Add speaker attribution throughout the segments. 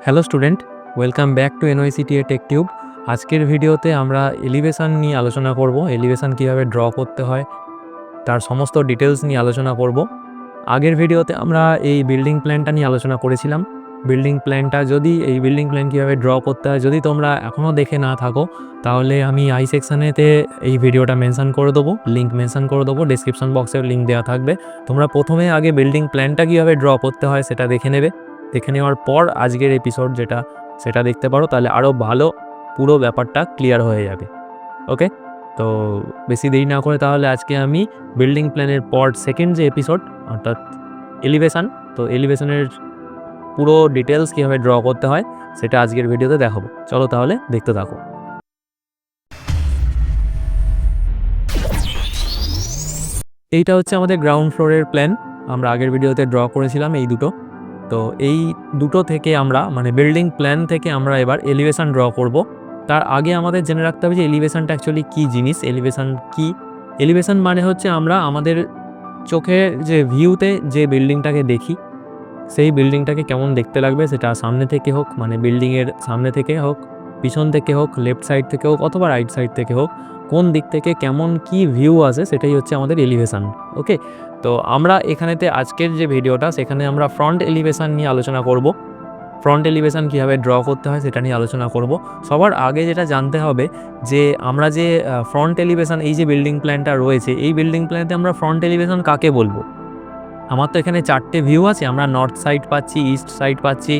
Speaker 1: Hello student, welcome back to NYCTA tech tube. আজকের ভিডিওতে আমরা এলিভেশন নিয়ে আলোচনা করব। এলিভেশন কীভাবে ড্র করতে হয় তার সমস্ত ডিটেলস নিয়ে আলোচনা করব। আগের ভিডিওতে আমরা এই বিল্ডিং প্ল্যানটা নিয়ে আলোচনা করেছিলাম। বিল্ডিং প্ল্যান কীভাবে ড্র করতে হয় যদি তোমরা এখনও দেখে না থাকো, তাহলে আমি আই সেকশানেতে এই ভিডিওটা মেনশন করে দেবো, লিঙ্ক মেনশন করে দেবো, ডেসক্রিপশন বক্সের লিঙ্ক দেওয়া থাকবে। তোমরা প্রথমে আগে বিল্ডিং প্ল্যানটা কীভাবে ড্র করতে হয় সেটা দেখে নেবে। দেখে নেওয়ার পর আজকের এপিসোড সেটা দেখতে পারো, তাহলে আরও ভালো পুরো ব্যাপারটা ক্লিয়ার হয়ে যাবে। ওকে, তো বেশি দেরি না করে তাহলে আজকে আমি বিল্ডিং প্ল্যানের পর সেকেন্ড যে এপিসোড, অর্থাৎ এলিভেশন, তো এলিভেশনের পুরো ডিটেলস কীভাবে ড্র করতে হয় সেটা আজকের ভিডিওতে দেখাবো। চলো তাহলে দেখতে থাকো। এইটা হচ্ছে আমাদের গ্রাউন্ড ফ্লোরের প্ল্যান। আমরা আগের ভিডিওতে ড্র করেছিলাম এই দুটো। তো এই দুটো থেকে আমরা বিল্ডিং প্ল্যান থেকে আমরা এবার এলিভেশন ড্র করব। তার আগে আমাদের জেনে রাখতে হবে যে এলিভেশনটা অ্যাকচুয়ালি কী জিনিস। এলিভেশন মানে হচ্ছে আমরা আমাদের চোখে যে ভিউতে যে বিল্ডিংটাকে দেখি, সেই বিল্ডিংটাকে কেমন দেখতে লাগবে, সেটা সামনে থেকে হোক, বিল্ডিংয়ের সামনে থেকে হোক, পিছন থেকে হোক, লেফট সাইড থেকে হোক অথবা রাইট সাইড থেকে হোক, কোন দিক থেকে কেমন কি ভিউ আসে সেটাই হচ্ছে আমাদের এলিভেশন। ওকে, তো আমরা এখানেতে আজকের যে ভিডিওটা সেখানে আমরা ফ্রন্ট এলিভেশন নিয়ে আলোচনা করব। ফ্রন্ট এলিভেশন কীভাবে ড্র করতে হয় সেটা নিয়ে আলোচনা করব। সবার আগে যেটা জানতে হবে যে আমরা যে ফ্রন্ট এলিভেশন, এই যে বিল্ডিং প্ল্যানটা রয়েছে, এই বিল্ডিং প্ল্যানেতে আমরা ফ্রন্ট এলিভেশন কাকে বলবো। আমার তো এখানে 4টে ভিউ আছে। আমরা নর্থ সাইড পাচ্ছি, ইস্ট সাইড পাচ্ছি,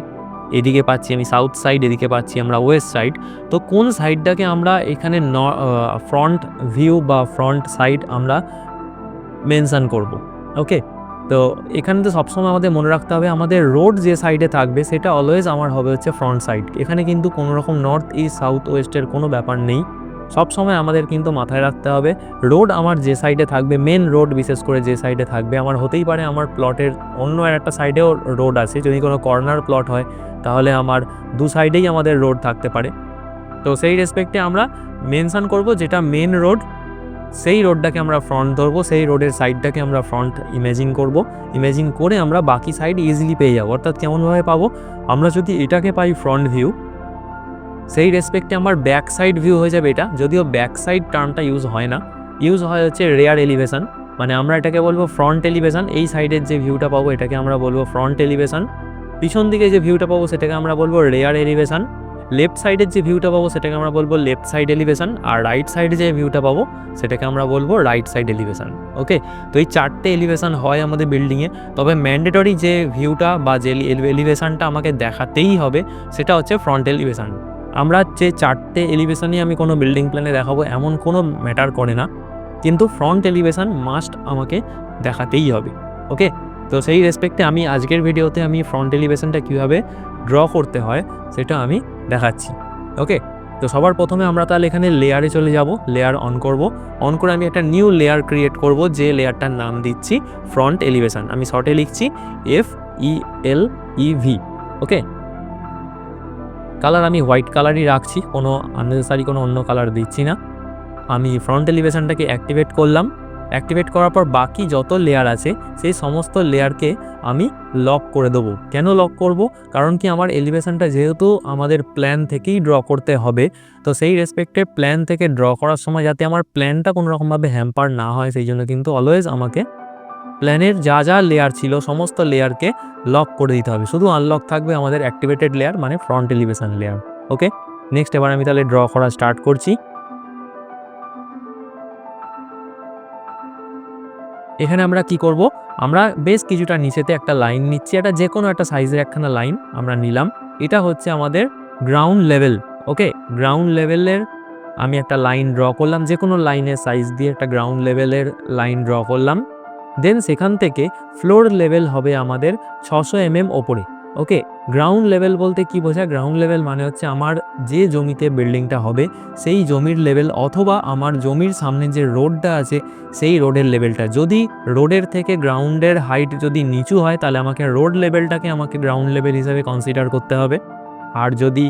Speaker 1: এদিকে পাচ্ছি আমি সাউথ সাইড, এদিকে পাচ্ছি আমরা ওয়েস্ট সাইড। তো কোন সাইডটাকে আমরা এখানে ফ্রন্ট ভিউ বা ফ্রন্ট সাইড আমরা মেনশন করব। ওকে, তো এখানে তো সবসময় আমাদের মনে রাখতে হবে আমাদের রোড যে সাইডে থাকবে সেটা অলওয়েজ আমার হবে হচ্ছে ফ্রন্ট সাইড। এখানে কিন্তু কোনো রকম নর্থ ইস্ট সাউথ ওয়েস্টের কোনো ব্যাপার নেই। সবসময় আমাদের কিন্তু মাথায় রাখতে হবে রোড আমার যে সাইডে থাকবে, মেন রোড বিশেষ করে যে সাইডে থাকবে, আমার হতেই পারে আমার প্লটের অন্য একটা সাইডেও রোড আছে। যদি কোনো কর্নার প্লট হয় তাহলে আমার দু সাইডেই আমাদের রোড থাকতে পারে। তো সেই রেসপেক্টে আমরা মেনশন করব যেটা মেন রোড, সেই রোডটাকে আমরা ফ্রন্ট ধরবো, সেই রোডের সাইডটাকে আমরা ফ্রন্ট ইমেজিন করে আমরা বাকি সাইড ইজিলি পেয়ে যাবো। অর্থাৎ কেমনভাবে পাবো, আমরা যদি এটাকে পাই ফ্রন্ট ভিউ, সেই রেসপেক্টে আমার ব্যাক সাইড ভিউ হয়ে যাবে এটা। যদিও ব্যাক সাইড টার্মটা ইউজ হয় না, ইউজ হয় হচ্ছে রেয়ার এলিভেশন। আমরা এটাকে বলবো ফ্রন্ট এলিভেশন। এই সাইডের যে ভিউটা পাবো এটাকে আমরা বলবো ফ্রন্ট এলিভেশন। পিছন দিকে যে ভিউটা পাবো সেটাকে আমরা বলবো রেয়ার এলিভেশন। লেফট সাইডের যে ভিউটা পাবো সেটাকে আমরা বলবো লেফট সাইড এলিভেশন। আর রাইট সাইডে যে ভিউটা পাবো সেটাকে আমরা বলবো রাইট সাইড এলিভেশন। ওকে, তো এই 4টে এলিভেশন হয় আমাদের বিল্ডিংয়ে। তবে ম্যান্ডেটরি যে ভিউটা বা যে এলিভেশনটা আমাকে দেখাতেই হবে সেটা হচ্ছে ফ্রন্ট এলিভেশন। আমরা যে 4টে এলিভেশনই আমি কোনো বিল্ডিং প্ল্যানে দেখাবো এমন কোনো ম্যাটার করে না, কিন্তু ফ্রন্ট এলিভেশন মাস্ট আমাকে দেখাতেই হবে। ওকে, তো সেই রেসপেক্টে আমি আজকের ভিডিওতে আমি ফ্রন্ট এলিভেশনটা কীভাবে ড্র করতে হয় সেটা আমি দেখাচ্ছি। ওকে, তো সবার প্রথমে আমরা তাহলে এখানে লেয়ারে চলে যাব। লেয়ার অন করে আমি একটা নিউ লেয়ার ক্রিয়েট করব, যে লেয়ারটার নাম দিচ্ছি ফ্রন্ট এলিভেশন। আমি শর্টে লিখছি FELEV। ওকে, কালার আমি হোয়াইট কালারই রাখছি, কোনো আননেসেসারি কোনো অন্য কালার দিচ্ছি না। আমি ফ্রন্ট এলিভেশনটাকে অ্যাক্টিভেট করলাম। অ্যাক্টিভেট করার পর বাকি যত লেয়ার আছে সেই সমস্ত লেয়ারকে আমি লক করে দেবো। কেন লক করব? কারণ কি, আমার এলিভেশনটা যেহেতু আমাদের প্ল্যান থেকেই ড্র করতে হবে, তো সেই রেসপেক্টে প্ল্যান থেকে ড্র করার সময় যাতে আমার প্ল্যানটা কোনো রকমভাবে হ্যাম্পার না হয়, সেই জন্য কিন্তু অলওয়েজ আমাকে প্ল্যানের যা যা লেয়ার ছিল সমস্ত লেয়ারকে লক করে দিতে হবে। শুধু আনলক থাকবে আমাদের অ্যাক্টিভেটেড লেয়ার, মানে ফ্রন্ট এলিভেশন লেয়ার। ওকে, নেক্সট এবার আমি তাহলে ড্র করা স্টার্ট করছি। এখানে আমরা কি করব, আমরা বেশ কিছুটা নিচেতে একটা লাইন নিচ্ছি। এটা যে কোনো একটা সাইজের একখানা লাইন আমরা নিলাম। এটা হচ্ছে আমাদের গ্রাউন্ড লেভেল। ওকে, গ্রাউন্ড লেভেলের আমি একটা লাইন ড্র করলাম, যে কোনো লাইনের সাইজ দিয়ে একটা গ্রাউন্ড লেভেলের লাইন ড্র করলাম। দেন সেখান থেকে ফ্লোর লেভেল হবে আমাদের 600 mm ওপরে। ওকে, গ্রাউন্ড লেভেল বলতে কি বোঝায়? গ্রাউন্ড লেভেল মানে হচ্ছে আমার যে জমিতে বিল্ডিংটা হবে সেই জমির লেভেল, অথবা আমার জমির সামনে যে রোডটা আছে সেই রোডের লেভেলটা। যদি রোডের থেকে গ্রাউন্ডের হাইট যদি নিচু হয় তাহলে আমাকে রোড লেভেলটাকে গ্রাউন্ড লেভেল হিসেবে কনসিডার করতে হবে। আর যদি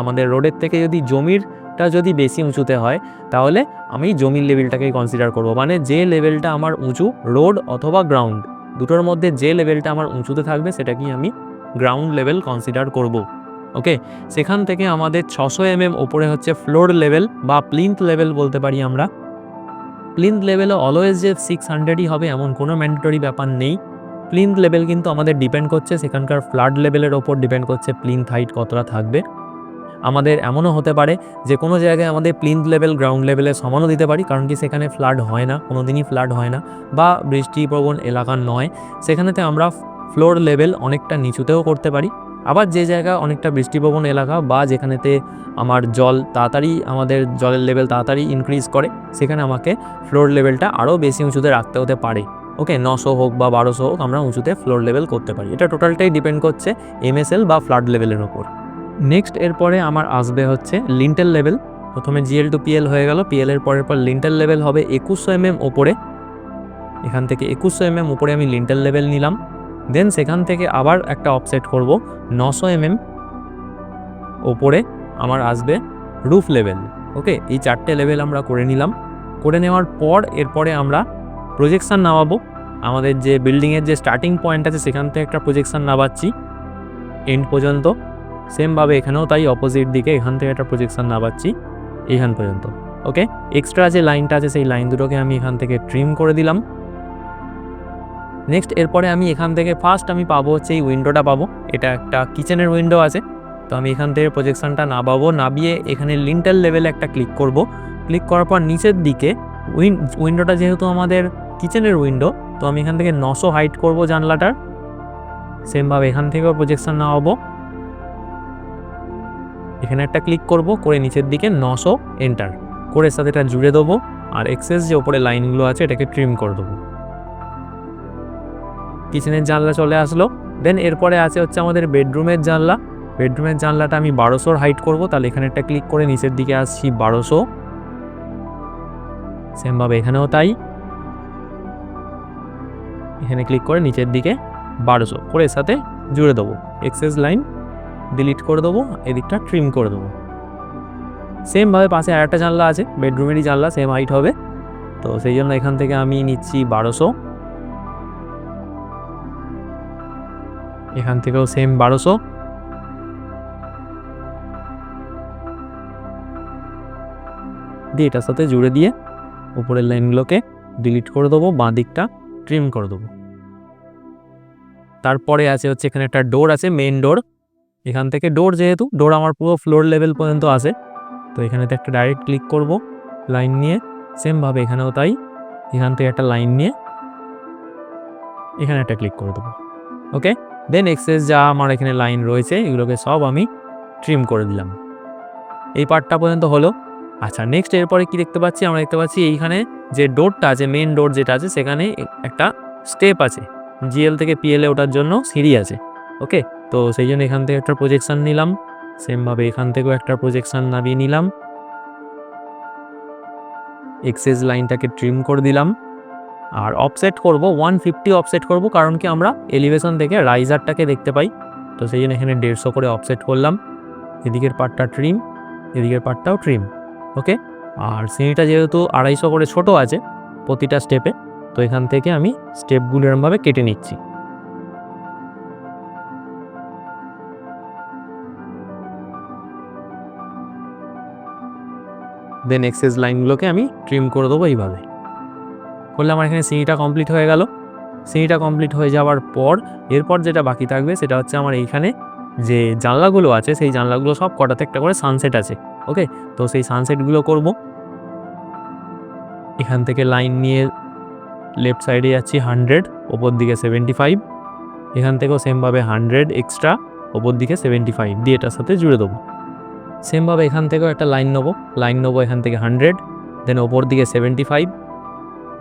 Speaker 1: আমাদের রোডের থেকে যদি জমিরটা যদি বেশি উঁচুতে হয় তাহলে আমি জমির লেভেলটাকেই কনসিডার করব। মানে যে লেভেলটা আমার উঁচু, রোড অথবা গ্রাউন্ড দুটোর মধ্যে যে লেভেলটা আমার উঁচুতে থাকবে সেটাকেই আমি গ্রাউন্ড লেভেল কনসিডার করব। ওকে, সেখান থেকে আমাদের 600 ওপরে হচ্ছে ফ্লোর লেভেল বা প্লিন্থ লেভেল বলতে পারি আমরা। প্লিন্থ লেভেলে অলওয়েজ যে 600ই হবে এমন কোনো ম্যান্ডেটরি ব্যাপার নেই। প্লিন্থ লেভেল কিন্তু আমাদের ডিপেন্ড করছে সেখানকার ফ্লাড লেভেলের ওপর ডিপেন্ড করছে প্লিন্থ হাইট কতটা থাকবে। আমাদের এমনও হতে পারে যে কোনো জায়গায় আমাদের প্লিন্থ লেভেল গ্রাউন্ড লেভেলের সমানও দিতে পারি, কারণ কি সেখানে ফ্লাড হয় না, কোনো দিনই ফ্লাড হয় না বা বৃষ্টিপ্রবণ এলাকা নয়, সেখানেতে আমরা ফ্লোর লেভেল অনেকটা নিচুতেও করতে পারি। আবার যে জায়গা অনেকটা বৃষ্টিপ্রবণ এলাকা বা যেখানেতে আমার আমাদের জলের লেভেল তাড়াতাড়ি ইনক্রিজ করে, সেখানে আমাকে ফ্লোর লেভেলটা আরও বেশি উঁচুতে রাখতে হতে পারে। ওকে, 900 হোক বা 1200 হোক আমরা উঁচুতে ফ্লোর লেভেল করতে পারি। এটা টোটালটাই ডিপেন্ড করছে MSL বা ফ্লাড লেভেলের ওপর। নেক্সট এরপরে আমার আসবে হচ্ছে লিন্টেল লেভেল। প্রথমে GL টু PL হয়ে গেল, PL এর পরের পর লিন্টেল লেভেল হবে 2100 ওপরে। এখান থেকে 2100 উপরে আমি লিন্টেল লেভেল নিলাম। দেন সেখান থেকে আবার একটা অফসেট করব 900 ওপরে আমার আসবে রুফ লেভেল। ওকে, এই 4টে লেভেল আমরা করে নিলাম। করে নেওয়ার পর এরপরে আমরা প্রজেকশান নামাবো। আমাদের যে বিল্ডিংয়ের যে স্টার্টিং পয়েন্ট আছে সেখান থেকে একটা প্রজেকশান নামাচ্ছি এন্ড পর্যন্ত। সেমভাবে এখানেও তাই অপোজিট দিকে এখান থেকে একটা প্রজেকশান নামাচ্ছি এইখান পর্যন্ত। ওকে, এক্সট্রা যে লাইনটা আছে সেই লাইন দুটোকে আমি এখান থেকে ট্রিম করে দিলাম। নেক্সট এরপরে আমি এখান থেকে ফার্স্ট আমি পাবো হচ্ছে এই উইন্ডোটা পাবো। এটা একটা কিচেনের উইন্ডো আছে, তো আমি এখান থেকে প্রজেকশানটা নামিয়ে এখানে লিন্টেল লেভেলে একটা ক্লিক করব। ক্লিক করার পর নিচের দিকে উইন্ডোটা যেহেতু আমাদের কিচেনের উইন্ডো, তো আমি এখান থেকে 900 হাইট করব জানলাটার। সেমভাবে এখান থেকেও প্রজেকশান নামাবো, এখানে একটা ক্লিক করব, করে নিচের দিকে 900 এন্টার করে সাথে এটা জুড়ে দেবো। আর এক্সেস যে ওপরে লাইনগুলো আছে এটাকে ট্রিম করে দেবো। কিচেনের জানলা চলে আসলো। দেন এরপরে আছে হচ্ছে আমাদের বেডরুমের জানলা। বেডরুমের জানলাটা আমি 1200 হাইট করব, তাহলে এখানে একটা ক্লিক করে নিচের দিকে আসছি 1200। সেমভাবে এখানেও তাই, এখানে ক্লিক করে নিচের দিকে 1200 করে সাথে জুড়ে দেবো। এক্সেস লাইন ডিলিট করে দেবো, এদিকটা ট্রিম করে দেবো। সেমভাবে পাশে আর একটা জানলা আছে, বেডরুমেরই জানলা, সেম হাইট হবে, তো সেই জন্য এখান থেকে আমি নিচ্ছি 1200। এখান থেকেও সেম 1200। দিয়ে এটার সাথে জুড়ে দিয়ে উপরের লাইনগুলোকে ডিলিট করে দেবো, বাঁ দিকটা ট্রিম করে দেবো। তারপরে আছে হচ্ছে এখানে একটা ডোর আছে, মেইন ডোর। এখান থেকে যেহেতু ডোর আমার পুরো ফ্লোর লেভেল পর্যন্ত আসে, তো এখানেতে একটা ডাইরেক্ট ক্লিক করব লাইন নিয়ে। সেমভাবে এখানেও তাই, এখান থেকে একটা লাইন নিয়ে এখানে একটা ক্লিক করে দেবো। ওকে, দেন এক্সেস যা আমার এখানে লাইন রয়েছে এগুলোকে সব আমি ট্রিম করে দিলাম। এই পার্টটা পর্যন্ত হলো। আচ্ছা, নেক্সট এরপরে কি দেখতে পাচ্ছি, আমরা দেখতে পাচ্ছি এইখানে যে ডোরটা আছে, মেন ডোর যেটা আছে, সেখানে একটা স্টেপ আছে, GL থেকে PL ওঠার জন্য সিঁড়ি আছে। ওকে, তো সেই জন্য এখান থেকে একটা প্রজেকশান নিলাম। সেমভাবে এখান থেকেও একটা প্রজেকশান নামিয়ে নিলাম, এক্সেস লাইনটাকে ট্রিম করে দিলাম। আর অফসেট করব 150 অফসেট করব, কারণ কি আমরা এলিভেশন থেকে রাইজারটাকে দেখতে পাই, তো সেই জন্য এখানে 150 করে অফসেট করলাম। এদিকের পার্টটা ট্রিম, এদিকের পার্টটাও ট্রিম। ওকে, আর সিঁড়িটা যেহেতু 250 করে ছোট আছে প্রতিটা স্টেপে, তো এখান থেকে আমি স্টেপগুলো এরমভাবে কেটে নিচ্ছি। দেন এক্সেস লাইনগুলোকে আমি ট্রিম করে দেবো। এইভাবে করলে আমার এখানে সিঁড়িটা কমপ্লিট হয়ে গেল। সিঁড়িটা কমপ্লিট হয়ে যাওয়ার পর এরপর যেটা বাকি থাকবে সেটা হচ্ছে আমার এইখানে যে জানলাগুলো আছে সেই জানলাগুলো সব কটাতে একটা করে সানসেট আছে। ওকে, তো সেই সানসেটগুলো করব। এখান থেকে লাইন নিয়ে লেফট সাইডে যাচ্ছি 100, ওপর দিকে 75। এখান থেকেও সেমভাবে 100 এক্সট্রা, ওপর দিকে 75 দিয়ে এটার সাথে জুড়ে দেবো। সেমভাবে এখান থেকেও একটা লাইন নেবো এখান থেকে 100, দেন ওপর দিকে 75।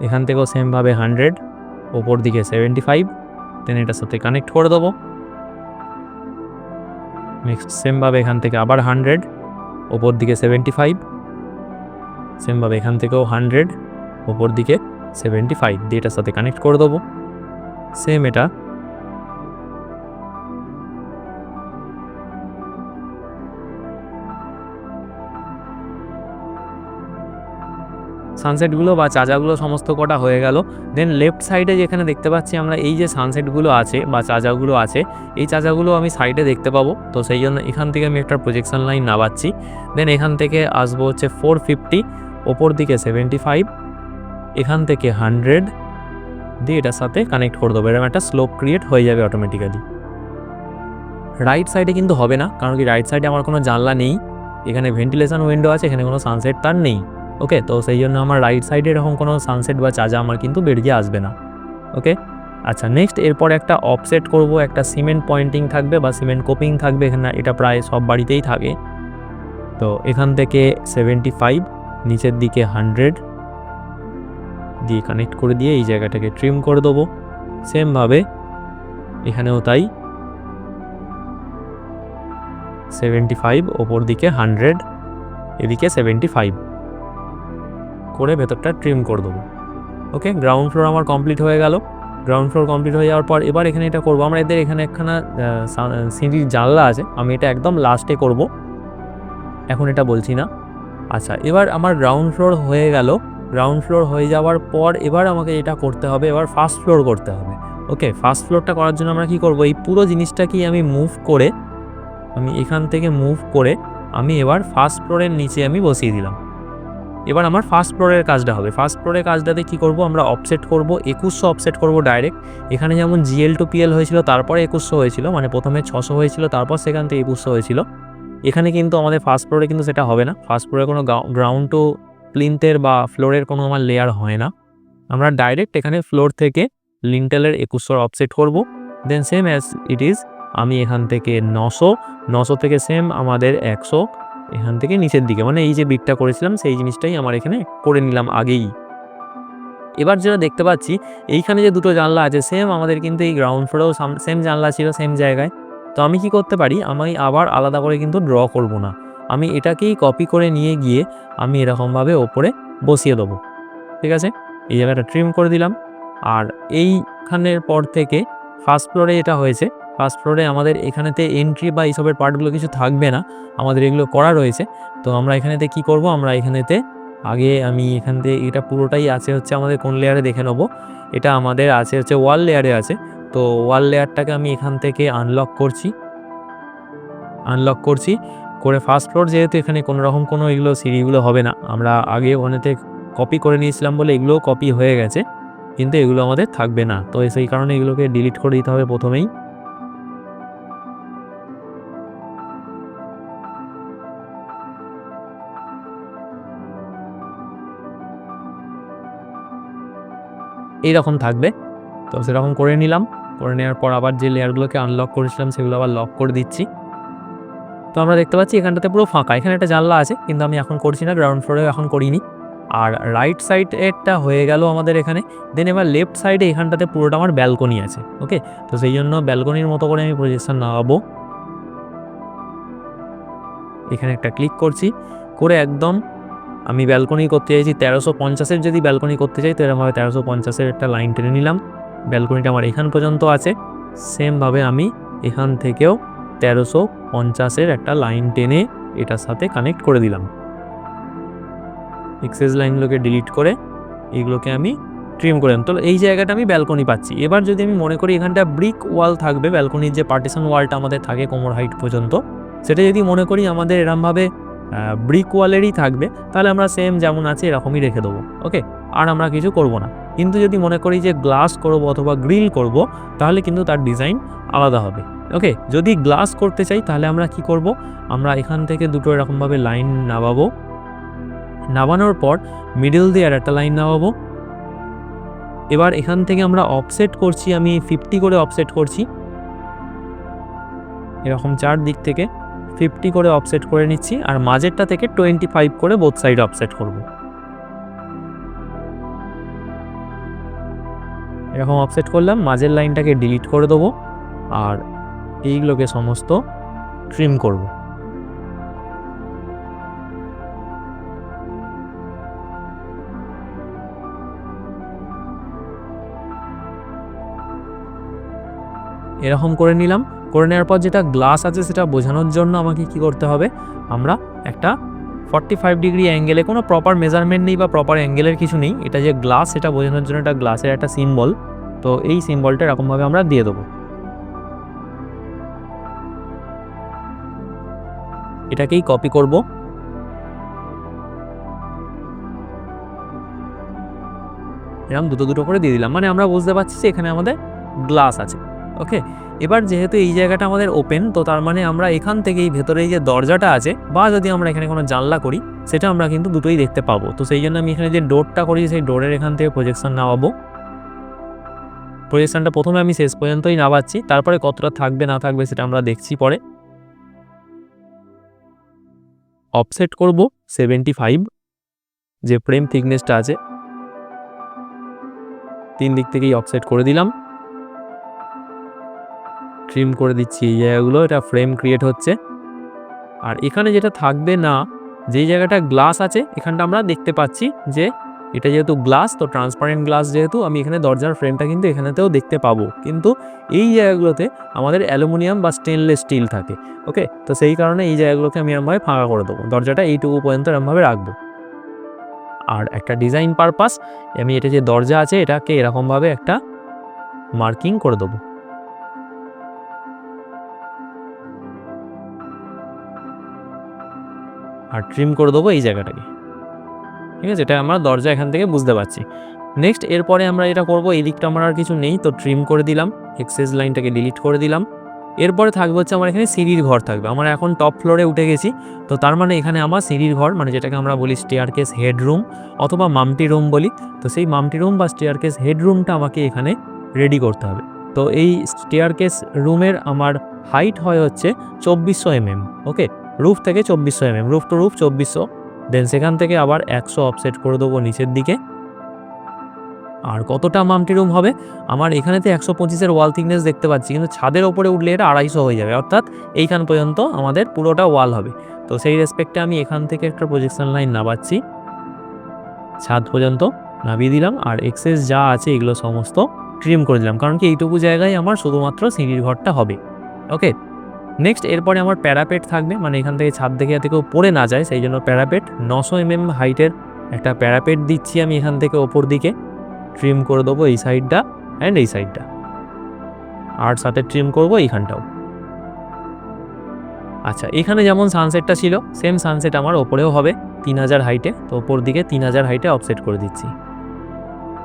Speaker 1: এখান থেকেও সেমভাবে 100, ওপর দিকে 75, দেন এটার সাথে কানেক্ট করে দেবো। নেক্সট সেমভাবে এখান থেকে আবার 100, ওপর দিকে 75, সেমভাবে এখান থেকেও 100, ওপর দিকে 75 দিয়ে এটার সাথে কানেক্ট করে দেবো। সেম এটা সানসেটগুলো বা চাজাগুলো সমস্ত কটা হয়ে গেল। দেন লেফট সাইডে যেখানে দেখতে পাচ্ছি আমরা এই যে সানসেটগুলো আছে বা চাজাগুলো আছে, এই চাজাগুলো আমি সাইডে দেখতে পাবো। তো সেই জন্য এখান থেকে আমি একটা প্রজেকশন লাইন নামাচ্ছি। দেন এখান থেকে আসবো হচ্ছে 450, ওপর দিকে 75, এখান থেকে 100 দিয়ে এটার সাথে কানেক্ট করে দেবো। এরকম একটা স্লোপ ক্রিয়েট হয়ে যাবে অটোমেটিক্যালি। রাইট সাইডে কিন্তু হবে না, কারণ কি রাইট সাইডে আমার কোনো জানলা নেই, এখানে ভেন্টিলেশন উইন্ডো আছে, এখানে কোনো সানসেট তার নেই। ওকে, তো সেই জন্য আমার রাইট সাইডে এরকম কোনো সানসেট বা চাজা আমার কিন্তু বেরিয়ে আসবে না। ওকে, আচ্ছা নেক্সট এরপর একটা অফসেট করব, একটা সিমেন্ট পয়েন্টিং থাকবে বা সিমেন্ট কোপিং থাকবে এখানে, এটা প্রায় সব বাড়িতেই থাকে। তো এখান থেকে 75, নিচের দিকে 100 দিয়ে কানেক্ট করে দিয়ে এই জায়গাটাকে ট্রিম করে দেবো। সেমভাবে এখানেও তাই, 75, ওপর দিকে 100, এদিকে 75 করে ভেতরটা ট্রিম করে দেবো। ওকে, গ্রাউন্ড ফ্লোর আমার কমপ্লিট হয়ে গেল। গ্রাউন্ড ফ্লোর কমপ্লিট হয়ে যাওয়ার পর এবার এখানে এটা করবো আমরা, এদের এখানে একখানা সিঁড়ির জানলা আছে, আমি এটা একদম লাস্টে করব, এখন এটা বলছি না। আচ্ছা, এবার আমার গ্রাউন্ড ফ্লোর হয়ে গেল। গ্রাউন্ড ফ্লোর হয়ে যাওয়ার পর এবার আমাকে এটা করতে হবে, এবার ফার্স্ট ফ্লোর করতে হবে। ওকে, ফার্স্ট ফ্লোরটা করার জন্য আমরা কি করব, এই পুরো জিনিসটাকেই আমি মুভ করে, আমি এখান থেকে মুভ করে আমি এবার ফার্স্ট ফ্লোরের নিচে আমি বসিয়ে দিলাম। এবার আমার ফার্স্ট ফ্লোরের কাজটা হবে। ফার্স্ট ফ্লোরের কাজটাতে কি করব, আমরা অফসেট করব, 2100 অফসেট করব ডাইরেক্ট। এখানে যেমন GL টু PL হয়েছিল, তারপরে 2100 হয়েছিল, মানে প্রথমে 600 হয়েছিল, তারপর সেখান থেকে 2100 হয়েছিল। এখানে কিন্তু আমাদের ফার্স্ট ফ্লোরে কিন্তু সেটা হবে না। ফার্স্ট ফ্লোরে কোনো গ্রাউন্ড টু প্লিন্থের বা ফ্লোরের কোনো আমার লেয়ার হয় না। আমরা ডাইরেক্ট এখানে ফ্লোর থেকে লিন্টেলের 2100 অফসেট করব। দেন সেম অ্যাজ ইট ইজ, আমি এখান থেকে 900 থেকে সেম আমাদের 100, এখান থেকে নিচের দিকে, মানে এই যে বিটটা করেছিলাম সেই জিনিসটাই আমার এখানে করে নিলাম আগেই। এবার যেটা দেখতে পাচ্ছি এইখানে যে দুটো জানলা আছে, সেম আমাদের কিন্তু এই গ্রাউন্ড ফ্লোরেও সেম জানলা ছিল সেম জায়গায়। তো আমি কি করতে পারি, আমি আবার আলাদা করে কিন্তু ড্র করব না, আমি এটাকেই কপি করে নিয়ে গিয়ে আমি এরকমভাবে ওপরে বসিয়ে দেবো। ঠিক আছে, এই জায়গাটা ট্রিম করে দিলাম। আর এইখানের পর থেকে ফার্স্ট ফ্লোরে এটা হয়েছে, ফার্স্ট ফ্লোরে আমাদের এখানেতে এন্ট্রি বা এইসবের পার্টগুলো কিছু থাকবে না, আমাদের এগুলো করা রয়েছে। তো আমরা এখানেতে কি করব, আমরা এখানেতে আগে আমি এখান থেকে এটা পুরোটাই আছে হচ্ছে আমাদের কোন লেয়ারে দেখে নেবো, এটা আমাদের আছে হচ্ছে ওয়াল লেয়ারে আছে। তো ওয়াল লেয়ারটাকে আমি এখান থেকে আনলক করছি করে ফার্স্ট ফ্লোর, যেহেতু এখানে কোনো রকম কোনো এগুলো সিঁড়িগুলো হবে না, আমরা আগে ওখানেতে কপি করে নিয়েছিলাম বলে এগুলোও কপি হয়ে গেছে, কিন্তু এগুলো আমাদের থাকবে না। তো সেই কারণে এগুলোকে ডিলিট করে দিতে হবে প্রথমেই। এইরকম থাকবে। তো সেরকম করে নিলাম, করে নেওয়ার পর আবার যে লেয়ারগুলোকে আনলক করেছিলাম সেগুলো আবার লক করে দিচ্ছি। তো আমরা দেখতে পাচ্ছি এখানটাতে পুরো ফাঁকা, এখানে একটা জানলা আছে কিন্তু আমি এখন করছি না, গ্রাউন্ড ফ্লোরেও এখন করিনি। আর রাইট সাইডেরটা হয়ে গেল আমাদের এখানে। দেন এবার লেফট সাইডে এখানটাতে পুরোটা আমার ব্যালকনি আছে। ওকে, তো সেই জন্য ব্যালকনির মতো করে আমি প্রজেকশন নামাবো। এখানে একটা ক্লিক করছি, করে একদম আমি ব্যালকনি করতে চাইছি 1350-এর, যদি ব্যালকনি করতে চাই তো এরকমভাবে 1350-এর একটা লাইন টেনে নিলাম। ব্যালকনিটা আমার এখান পর্যন্ত আছে, সেমভাবে আমি এখান থেকেও 1350-এর একটা লাইন টেনে এটার সাথে কানেক্ট করে দিলাম। এক্সেস লাইনগুলোকে ডিলিট করে এইগুলোকে আমি ট্রিম করে দিলাম। তো এই জায়গাটা আমি ব্যালকনি পাচ্ছি। এবার যদি আমি মনে করি এখানটা ব্রিক ওয়াল থাকবে, ব্যালকনির যে পার্টিশন ওয়ালটা আমাদের থাকে কোমর হাইট পর্যন্ত, সেটা যদি মনে করি আমাদের এরমভাবে ব্রিক ওয়ালেরই থাকবে, তাহলে আমরা সেম যেমন আছে এরকমই রেখে দেবো। ওকে, আর আমরা কিছু করব না। কিন্তু যদি মনে করি যে গ্লাস করব অথবা গ্রিল করব, তাহলে কিন্তু তার ডিজাইন আলাদা হবে। ওকে, যদি গ্লাস করতে চাই তাহলে আমরা কি করব, আমরা এখান থেকে দুটো এরকমভাবে লাইন নামাবো, নামানোর পর মিডল দিয়ে আর একটা লাইন নামাবো। এবার এখান থেকে আমরা অফসেট করছি, আমি 50 করে অফসেট করছি, এরকম চার দিক থেকে 50 করে অফসেট করে নিচ্ছি। আর মাঝেরটা থেকে 25 করে বোথ সাইড অফসেট করব। এরকম অফসেট করলাম, মাঝের লাইনটাকে ডিলিট করে দেবো আর এইগুলোকে সমস্ত ট্রিম করব। এরকম করে নিলাম। করে নেওয়ার পর যেটা গ্লাস আছে সেটা বোঝানোর জন্য আমাকে কি করতে হবে, আমরা একটা 45 ডিগ্রি অ্যাঙ্গেলে, কোনো প্রপার মেজারমেন্ট নেই বা প্রপার অ্যাঙ্গেলের কিছু নেই, এটা যে গ্লাস এটা বোঝানোর জন্য একটা গ্লাসের একটা সিম্বল। তো এই সিম্বলটা এরকমভাবে আমরা দিয়ে দেবো। এটাকেই কপি করব। এরকম দুটো দুটো করে দিয়ে দিলাম, মানে আমরা বুঝতে পারছি যে এখানে আমাদের গ্লাস আছে। ওকে, এবার যেহেতু এই জায়গাটা আমাদের ওপেন, তো তার মানে আমরা এখান থেকেই ভেতরে এই যে দরজাটা আছে বা যদি আমরা এখানে কোনো জানলা করি সেটা আমরা কিন্তু দুটোই দেখতে পাবো। তো সেই জন্য আমি এখানে যে ডোরটা করি সেই ডোরের এখান থেকে প্রজেকশন নামাবো। প্রজেকশনটা প্রথমে আমি শেষ পর্যন্তই নামাচ্ছি, তারপরে কতটা থাকবে না থাকবে সেটা আমরা দেখছি পরে। অফসেট করব 75, যে ফ্রেম থিকনেসটা আছে 3 দিক থেকেই অফসেট করে দিলাম। ট্রিম করে দিচ্ছি এই জায়গাগুলো, এটা ফ্রেম ক্রিয়েট হচ্ছে। আর এখানে যেটা থাকবে না, যেই জায়গাটা গ্লাস আছে এখানটা আমরা দেখতে পাচ্ছি যে এটা যেহেতু গ্লাস, তো ট্রান্সপারেন্ট গ্লাস যেহেতু, আমি এখানে দরজার ফ্রেমটা কিন্তু এখানেতেও দেখতে পাবো, কিন্তু এই জায়গাগুলোতে আমাদের অ্যালুমিনিয়াম বা স্টেনলেস স্টিল থাকে। ওকে, তো সেই কারণে এই জায়গাগুলোকে আমি এরমভাবে ফাঁকা করে দেবো, দরজাটা এইটুকু পর্যন্ত এরমভাবে রাখবো। আর একটা ডিজাইন পারপাস আমি এটা যে দরজা আছে এটাকে এরকমভাবে একটা মার্কিং করে দেবো। আর ট্রিম করে দেবো এই জায়গাটাকে। ঠিক আছে, এটা আমরা দরজা এখান থেকে বুঝতে পারছি। নেক্সট এরপরে আমরা এটা করব, এই দিকটা আমার আর কিছু নেই, তো ট্রিম করে দিলাম, এক্সেস লাইনটাকে ডিলিট করে দিলাম। এরপরে থাকবে হচ্ছে আমার এখানে সিঁড়ির ঘর থাকবে। আমরা এখন টপ ফ্লোরে উঠে গেছি, তো তার মানে এখানে আমার সিঁড়ির ঘর, মানে যেটাকে আমরা বলি স্টেয়ারকেস হেডরুম অথবা মাম্পটি রুম বলি, তো সেই মাম্পটি রুম বা স্টেয়ারকেস হেডরুমটা আমাকে এখানে রেডি করতে হবে। তো এই স্টেয়ারকেস রুমের আমার হাইট হয় হচ্ছে 2400 mm। ওকে, রুফ থেকে 2400 mm, রুফ টু রুফ 2400, দেন সেখান থেকে আবার 100 অফসেট করে দেবো নিচের দিকে। আর কতটা মাম্পটি রুম হবে, আমার এখানেতে 125-এর ওয়াল থিকনেস দেখতে পাচ্ছি, কিন্তু ছাদের ওপরে উঠলে এটা 250 হয়ে যাবে, অর্থাৎ এইখান পর্যন্ত আমাদের পুরোটা ওয়াল হবে। তো সেই রেসপেক্টে আমি এখান থেকে একটা প্রজেকশন লাইন নামাচ্ছি, ছাদ পর্যন্ত নামিয়ে দিলাম। আর এক্সেস যা আছে এগুলো সমস্ত ট্রিম করে দিলাম, কারণ কি এইটুকু জায়গায় আমার শুধুমাত্র সিঁড়ির ঘরটা হবে। ওকে, নেক্সট এরপরে আমার প্যারাপেট থাকবে, মানে এখান থেকে ছাদ থেকে যাতে কেউ পড়ে না যায় সেই জন্য প্যারাপেট 900 mm হাইটের একটা প্যারাপেট দিচ্ছি আমি এখান থেকে ওপর দিকে। ট্রিম করে দেবো এই সাইডটা অ্যান্ড এই সাইডটা, আর সাথে ট্রিম করব এইখানটাও। আচ্ছা, এখানে যেমন সানসেটটা ছিল সেম সানসেট আমার ওপরেও হবে 3000 হাইটে, তো ওপর দিকে 3000 হাইটে অফসেট করে দিচ্ছি,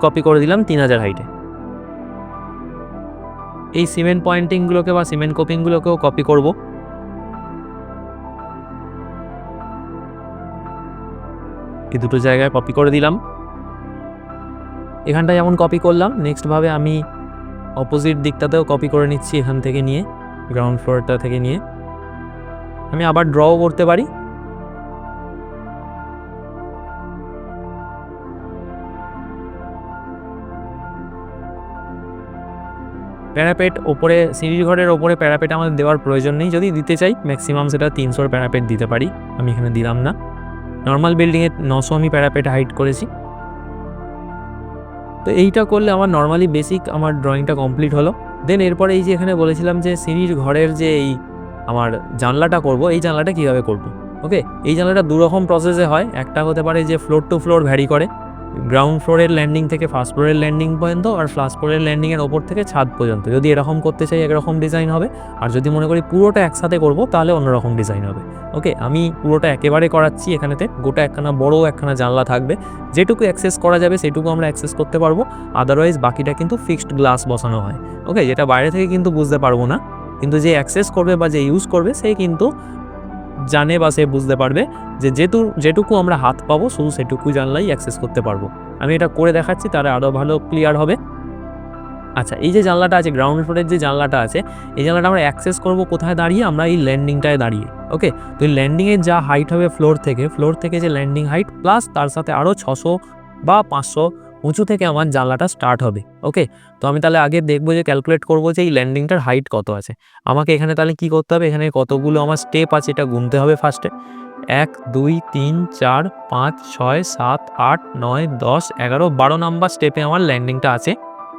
Speaker 1: কপি করে দিলাম 3000 হাইটে। এই সিমেন্ট পয়েন্টিংগুলোকে বা সিমেন্ট কোপিংগুলোকেও কপি করব। এই দুটো জায়গায় কপি করে দিলাম, এখানটা যেমন কপি করলাম নেক্সটভাবে আমি অপোজিট দিকটাতেও কপি করে নিচ্ছি, এখান থেকে নিয়ে গ্রাউন্ড ফ্লোরটা থেকে নিয়ে আমি আবার ড্রও করতে পারি। প্যারাপেট ওপরে, সিঁড়ির ঘরের ওপরে প্যারাপেট আমাদের দেওয়ার প্রয়োজন নেই, যদি দিতে চাই ম্যাক্সিমাম সেটা 300 প্যারাপেট দিতে পারি, আমি এখানে দিলাম না। নর্মাল বিল্ডিংয়ে 900 আমি প্যারাপেট হাইট করেছি। তো এইটা করলে আমার নর্মালি বেসিক আমার ড্রয়িংটা কমপ্লিট হলো। দেন এরপরে এই যে এখানে বলেছিলাম যে সিঁড়ির ঘরের যে এই আমার জানলাটা করব, এই জানলাটা কীভাবে করব। ওকে, এই জানলাটা দুরকম প্রসেসে হয়, একটা হতে পারে যে ফ্লোর টু ফ্লোর ভ্যারি করে, গ্রাউন্ড ফ্লোরের ল্যান্ডিং থেকে ফার্স্ট ফ্লোরের ল্যান্ডিং পর্যন্ত, আর ফার্স্ট ফ্লোরের ল্যান্ডিংয়ের ওপর থেকে ছাদ পর্যন্ত। যদি এরকম করতে চাই একরকম ডিজাইন হবে, আর যদি মনে করি পুরোটা একসাথে করব তাহলে অন্যরকম ডিজাইন হবে। ওকে, আমি পুরোটা একেবারে করাচ্ছি, এখানেতে গোটা একখানা বড় একখানা জানলা থাকবে, যেটুকু অ্যাক্সেস করা যাবে সেটুকু আমরা অ্যাক্সেস করতে পারবো, আদারওয়াইজ বাকিটা কিন্তু ফিক্সড গ্লাস বসানো হয়। ওকে, যেটা বাইরে থেকে কিন্তু বুঝতে পারবো না, কিন্তু যে অ্যাক্সেস করবে বা যে ইউজ করবে সে কিন্তু জানে বা সে বুঝতে পারবে যে যেটুকু আমরা হাত পাবো শুধু সেটুকু জানলাই অ্যাক্সেস করতে পারবো। আমি এটা করে দেখাচ্ছি, তাহলে আরও ভালো ক্লিয়ার হবে। আচ্ছা, এই যে জানলাটা আছে, গ্রাউন্ড ফ্লোরের যে জানলাটা আছে, এই জানলাটা আমরা অ্যাক্সেস করব কোথায় দাঁড়িয়ে, আমরা এই ল্যান্ডিংটায় দাঁড়িয়ে। ওকে, তো এই ল্যান্ডিংয়ের যা হাইট হবে ফ্লোর থেকে যে ল্যান্ডিং হাইট প্লাস তার সাথে আরও 600 বা 500 উঁচু থেকে আমার জানলাটা স্টার্ট হবে। ওকে, তো আমি তাহলে আগে দেখবো যে ক্যালকুলেট করবো যে এই ল্যান্ডিংটার হাইট কত আছে। আমাকে এখানে তাহলে কি করতে হবে, এখানে কতগুলো আমার স্টেপ আছে এটা গুনতে হবে ফার্স্টে। 1 2 3 4 5 6 7 8 9 10 11 12 নাম্বার স্টেপে আমার ল্যান্ডিংটা আছে।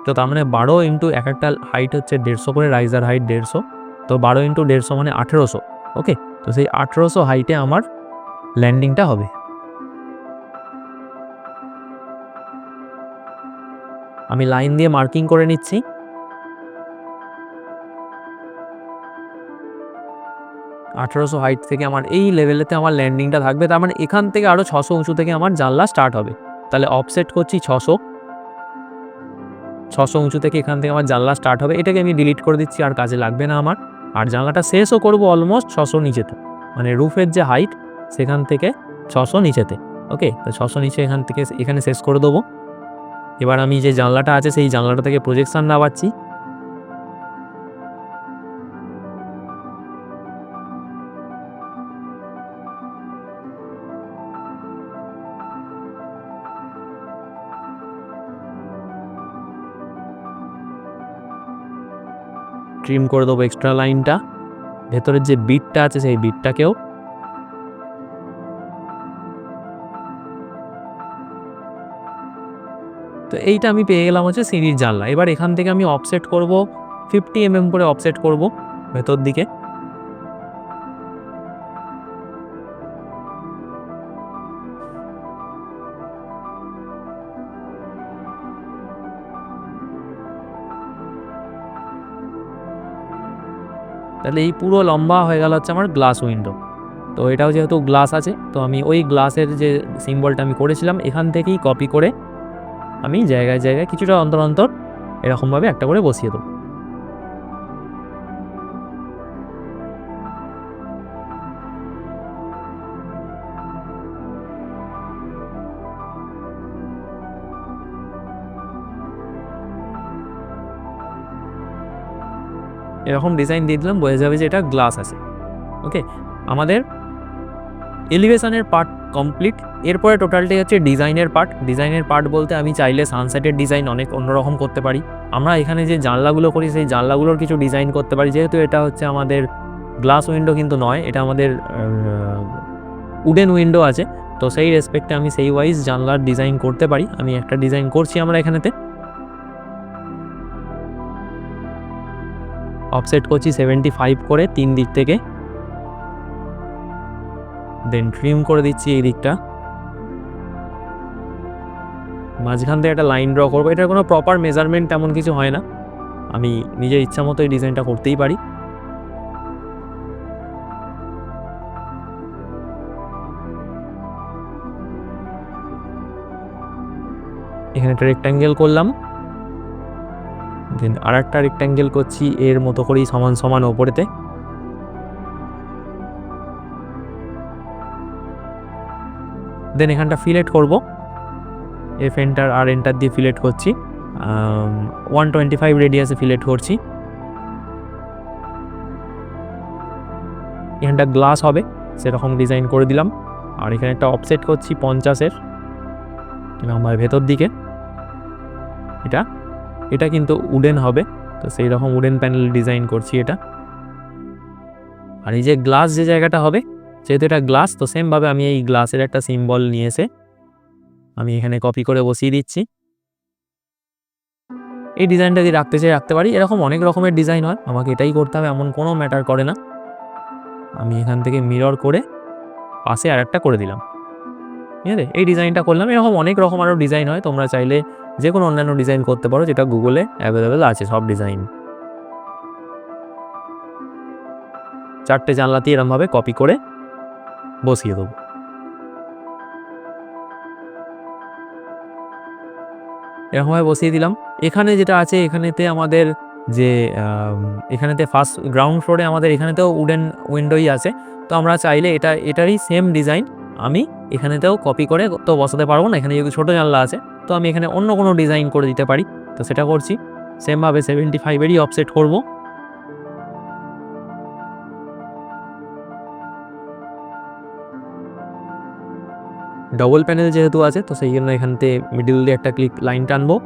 Speaker 1: তো তার মানে 12 ইন্টু এক একটা হাইট হচ্ছে 150 করে, রাইজার হাইট 150, তো 12 ইন্টু 150 মানে 1800। ওকে, তো সেই 1800 হাইটে আমার ল্যান্ডিংটা হবে। আমি লাইন দিয়ে মার্কিং করে নিচ্ছি। 1800 হাইট থেকে আমার এই লেভেলেতে আমার ল্যান্ডিংটা থাকবে। তার মানে এখান থেকে আরও 600 উঁচু থেকে আমার জানলা স্টার্ট হবে। তাহলে অফসেট করছি 600 উঁচু থেকে এখান থেকে আমার জানলা স্টার্ট হবে। এটাকে আমি ডিলিট করে দিচ্ছি, আর কাজে লাগবে না আমার। আর জানলাটা শেষও করবো অলমোস্ট 600 নিচেতে, মানে রুফের যে হাইট সেখান থেকে 600 নিচেতে। ওকে, তো 600 নিচে এখান থেকে এখানে শেষ করে দেবো। এবার আমি যে জানলাটা আছে সেই জানলাটা থেকে প্রজেকশন নামাচ্ছি। ট্রিম করে দেবো এক্সট্রা লাইনটা, ভেতরের যে বিটটা আছে সেই বিটটাকেও। তো এইটা আমি পেয়ে গেলাম হচ্ছে সিঁড়ির জানলা। এবার এখান থেকে আমি অফসেট করব 50 mm করে অফসেট করব ভেতর দিকে। তাহলে এই পুরো লম্বা হয়ে গেল হচ্ছে আমার গ্লাস উইন্ডো। তো এটাও যেহেতু গ্লাস আছে, তো আমি ওই গ্লাসের যে সিম্বলটা আমি করেছিলাম এখান থেকেই কপি করে আমি জায়গায় জায়গায় কিছুটা অন্তর অন্তর এরকমভাবে একটা করে বসিয়ে দেবো। এরকম ডিজাইন দিয়ে দিলাম, বোঝা যাবে যে এটা গ্লাস আছে। ওকে, আমাদের এলিভেশনের পার্ট কমপ্লিট। এরপরে টোটালটাই হচ্ছে ডিজাইনের পার্ট। ডিজাইনের পার্ট বলতে আমি চাইলে সানসেটের ডিজাইন অনেক অন্যরকম করতে পারি। আমরা এখানে যে জানলাগুলো করি সেই জানলাগুলোর কিছু ডিজাইন করতে পারি। যেহেতু এটা হচ্ছে আমাদের গ্লাস উইন্ডো কিন্তু নয়, এটা আমাদের উডেন উইন্ডো আছে, তো সেই রেসপেক্টে আমি সেই ওয়াইজ জানলার ডিজাইন করতে পারি। আমি একটা ডিজাইন করছি আমরা এখানেতে। অফসেট করছি 75 করে 3 দিক থেকে, দেন ট্রিম করে দিচ্ছি এই দিকটা। মাঝখান থেকে একটা লাইন ড্র করবো। এটার কোনো প্রপার মেজারমেন্ট তেমন কিছু হয় না, আমি নিজের ইচ্ছা মতো এই ডিজাইনটা করতেই পারি। এখানে একটা রেক্ট্যাঙ্গেল করলাম, দেন আর একটা রেক্ট্যাঙ্গেল করছি এর মতো করেই সমান সমান ওপরেতে। দেন এখানটা ফিলেট করব, এফ এন্টার আর এন্টার দিয়ে ফিলেট করছি। 125 রেডিয়াসে ফিলেট করছি। এখানটা গ্লাস হবে সেরকম ডিজাইন করে দিলাম। আর এখানে একটা অফসেট করছি 50-এর আমার ভেতর দিকে। এটা এটা কিন্তু উডেন হবে, তো সেই রকম উডেন প্যানেল ডিজাইন করছি এটা। আর এই যে গ্লাস যে জায়গাটা হবে, যেহেতু এটা গ্লাস, তো সেমভাবে আমি এই গ্লাসের একটা সিম্বল নিয়ে এসে আমি এখানে কপি করে বসিয়ে দিচ্ছি। এই ডিজাইনটা যদি রাখতে চাই রাখতে পারি। এরকম অনেক রকমের ডিজাইন হয়, আমাকে এটাই করতে হবে এমন কোনো ম্যাটার করে না। আমি এখান থেকে মিরর করে পাশে আর একটা করে দিলাম। ঠিক আছে, এই ডিজাইনটা করলাম। এরকম অনেক রকম আরও ডিজাইন হয়, তোমরা চাইলে যে কোনো অন্যান্য ডিজাইন করতে পারো, যেটা গুগলে অ্যাভেলেবেল আছে সব ডিজাইন। 4টে জানলাতে এরমভাবে কপি করে বসিয়ে দেবো। এরকমভাবে বসিয়ে দিলাম। এখানে যেটা আছে এখানেতে আমাদের যে এখানেতে ফার্স্ট গ্রাউন্ড ফ্লোরে আমাদের এখানেতেও উডেন উইন্ডোই আছে। তো আমরা চাইলে এটারই সেম ডিজাইন আমি এখানেতেও কপি করে তো বসাতে পারবো না, এখানে যেহেতু ছোটো জানলা আছে, তো আমি এখানে অন্য কোনো ডিজাইন করে দিতে পারি। তো সেটা করছি, সেমভাবে 75-এরই অফসেট করব। ডবল প্যানেল যেহেতু আছে, তো সেই জন্য এখানতে মিডিল দিয়ে একটা ক্লিক লাইন টানবো।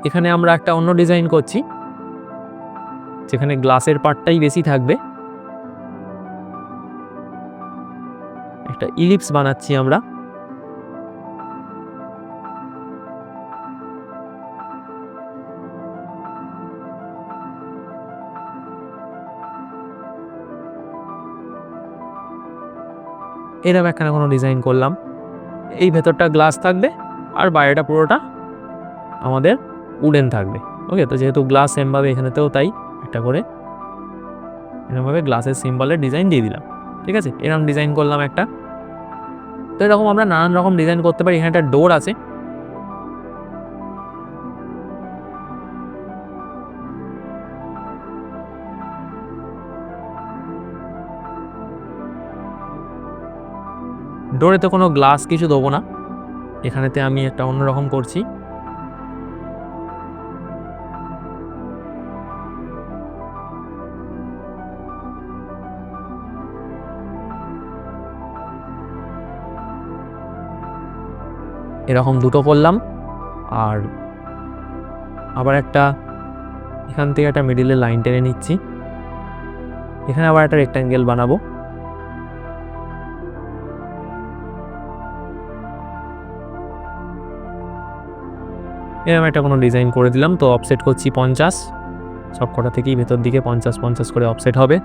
Speaker 1: এখানে আমরা একটা অন্য ডিজাইন করছি, যেখানে গ্লাসের পার্টটাই বেশি থাকবে। একটা ইলিপস বানাচ্ছি আমরা। এরকম একখানা কোনো ডিজাইন করলাম। এই ভেতরটা গ্লাস থাকবে আর বাইরেটা পুরোটা আমাদের উডেন থাকবে। ওকে, তো যেহেতু গ্লাস সেমভাবে এখানেতেও তাই একটা করে এরকমভাবে গ্লাসের সিম্বলের ডিজাইন দিয়ে দিলাম। ঠিক আছে, এরকম ডিজাইন করলাম একটা। তো এরকম আমরা নানান রকম ডিজাইন করতে পারি। এখানে একটা ডোর আছে, ডোরেতে কোনো গ্লাস কিছু দেবো না, এখানেতে আমি একটা অন্যরকম করছি। এরকম দুটো করলাম, আর আবার একটা এখান থেকে একটা মিডিলে লাইন টেনে নিচ্ছি। এখানে আবার একটা রেক্ট্যাঙ্গেল বানাবো। এরকম একটা কোনো ডিজাইন করে দিলাম। তো অফসেট করছি 50, সব কটা থেকেই ভেতর দিকে 50-50 করে অফসেট হবে।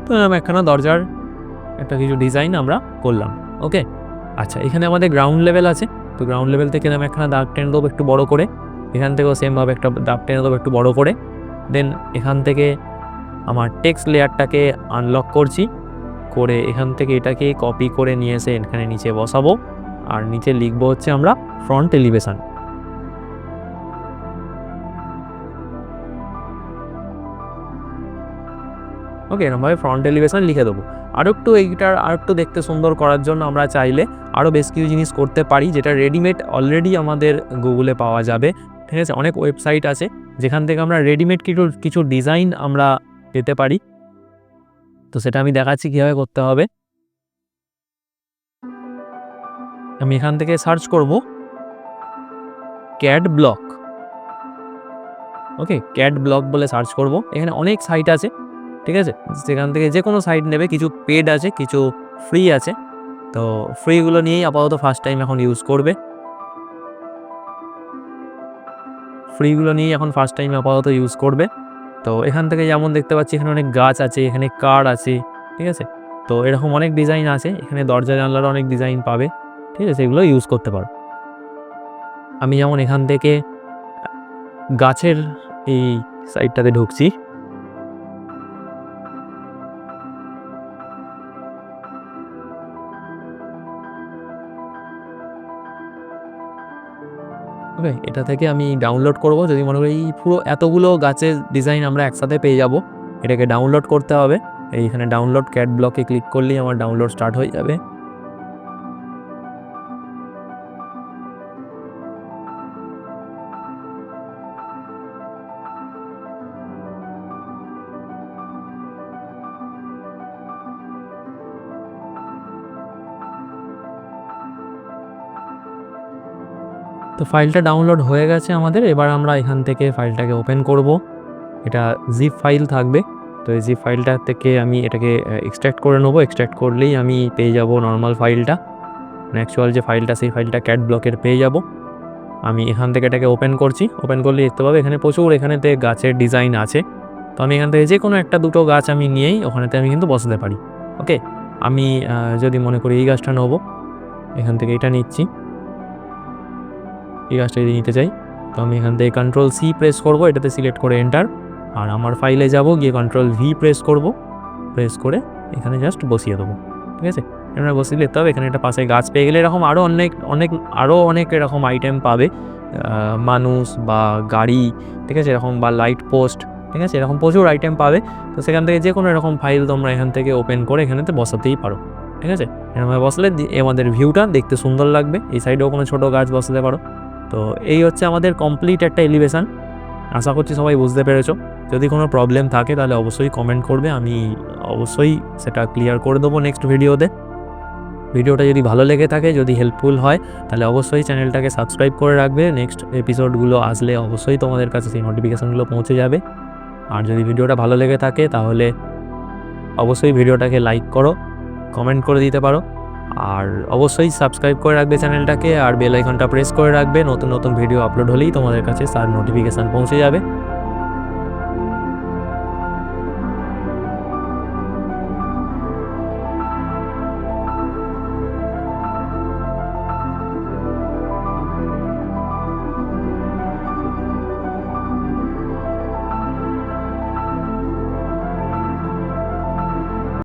Speaker 1: তো এরকম একখানা দরজার একটা কিছু ডিজাইন আমরা করলাম। ওকে, আচ্ছা, এখানে আমাদের গ্রাউন্ড লেভেল আছে। তো গ্রাউন্ড লেভেল থেকে আমি একখানা দাগ টেনে দেবো একটু বড় করে, এখান থেকেও সেমভাবে একটা দাগ টেনে দেবো একটু বড় করে। দেন এখান থেকে আমার টেক্সট লেয়ারটাকে আনলক করছি, করে এখান থেকে এটাকে কপি করে নিয়ে এসে এখানে নিচে বসাবো, আর নিচে লিখবো হচ্ছে আমরা ফ্রন্ট এলিভেশন। ওকে, এরকমভাবে ফ্রন্ট এলিভেশন লিখে দেবো। আরও একটু এইটার আর একটু দেখতে সুন্দর করার জন্য আমরা চাইলে আরও বেশ কিছু জিনিস করতে পারি, যেটা রেডিমেড অলরেডি আমাদের গুগলে পাওয়া যাবে। ঠিক আছে, অনেক ওয়েবসাইট আছে যেখান থেকে আমরা রেডিমেড কিছু ডিজাইন আমরা পেতে পারি। তো সেটা আমি দেখাচ্ছি কীভাবে করতে হবে। আমি এখান থেকে সার্চ করব ক্যাড ব্লক। ওকে, ক্যাড ব্লক বলে সার্চ করব। এখানে অনেক সাইট আছে, ঠিক আছে, সেখান থেকে যে কোনো সাইট নেবে। কিছু পেড আছে, কিছু ফ্রি আছে। তো ফ্রিগুলো নিয়েই আপাতত ফার্স্ট টাইম এখন ইউজ করবে। ফ্রিগুলো নিয়েই এখন ফার্স্ট টাইম আপাতত ইউজ করবে। তো এখান থেকে যেমন দেখতে পাচ্ছি এখানে অনেক গাছ আছে, এখানে কার আছে, ঠিক আছে। তো এরকম অনেক ডিজাইন আছে, এখানে দরজা জানলার অনেক ডিজাইন পাবে, ঠিক আছে, এগুলো ইউজ করতে পারো। আমি যেমন এখান থেকে গাছের এই সাইডটাতে ঢুকছি। ওকে, এটা থেকে আমি ডাউনলোড করব। যদি মনে করি পুরো এতগুলো গাছের ডিজাইন আমরা একসাথে পেয়ে যাব, এটাকে ডাউনলোড করতে হবে। এইখানে ডাউনলোড ক্যাড ব্লকে ক্লিক করলেই আমার ডাউনলোড স্টার্ট হয়ে যাবে। তো ফাইলটা ডাউনলোড হয়ে গেছে আমাদের। এবার আমরা এখান থেকে ফাইলটাকে ওপেন করব। এটা জিপ ফাইল থাকবে। তো এই জিপ ফাইলটা থেকে আমি এটাকে এক্সট্র্যাক্ট করে নেবো। এক্সট্র্যাক্ট করলেই আমি পেয়ে যাব নর্মাল ফাইলটা, অ্যাকচুয়াল যে ফাইলটা সেই ফাইলটা ক্যাড ব্লকের পেয়ে যাব। আমি এখান থেকে এটাকে ওপেন করছি। ওপেন করলে দেখতে পাবে এখানে প্রচুর এখানেতে গাছের ডিজাইন আছে। তো আমি এখান থেকে যে কোনো একটা দুটো গাছ আমি নিয়েই ওখানেতে আমি কিন্তু বসাতে পারি। ওকে, আমি যদি মনে করি এই গাছটা নেবো, এখান থেকে এটা নিচ্ছি। এই গাছটা যদি নিতে চাই, তো আমি এখান থেকে Ctrl+C প্রেস করব, এটাতে সিলেক্ট করে এন্টার। আর আমার ফাইলে যাব, গিয়ে Ctrl+V প্রেস করব, প্রেস করে এখানে জাস্ট বসিয়ে দেবো। ঠিক আছে, এখানে বসিয়ে দিতে হবে। এখানে একটা পাশে গাছ পেয়ে গেলে এরকম আরও অনেক এরকম আইটেম পাবে, মানুষ বা গাড়ি, ঠিক আছে, এরকম বা লাইট পোস্ট, ঠিক আছে, এরকম প্রচুর আইটেম পাবে। তো সেখান থেকে যে কোনো এরকম ফাইল তোমরা এখান থেকে ওপেন করে এখানেতে বসাতেই পারো। ঠিক আছে, এরকম বসলে আমাদের ভিউটা দেখতে সুন্দর লাগবে। এই সাইডেও কোনো ছোটো গাছ বসাতে পারো। তো এই হচ্ছে আমাদের কমপ্লিট একটা এলিভেশন। আশা করছি সবাই বুঝতে পেরেছো। যদি কোনো প্রবলেম থাকে তাহলে অবশ্যই কমেন্ট করবে, আমি অবশ্যই সেটা ক্লিয়ার করে দেবো নেক্সট ভিডিওতে। ভিডিওটা যদি ভালো লেগে থাকে, যদি হেল্পফুল হয়, তাহলে অবশ্যই চ্যানেলটাকে সাবস্ক্রাইব করে রাখবে। নেক্সট এপিসোডগুলো আসলে অবশ্যই তোমাদের কাছে সেই নোটিফিকেশানগুলো পৌঁছে যাবে। আর যদি ভিডিওটা ভালো লেগে থাকে তাহলে অবশ্যই ভিডিওটাকে লাইক করো, কমেন্ট করে দিতে পারো, আর অবশ্যই সাবস্ক্রাইব করে রাখবে চ্যানেলটাকে, আর বেল আইকনটা প্রেস করে রাখবে। নতুন নতুন ভিডিও আপলোড হলেই তোমাদের কাছে তার নোটিফিকেশান পৌঁছে যাবে।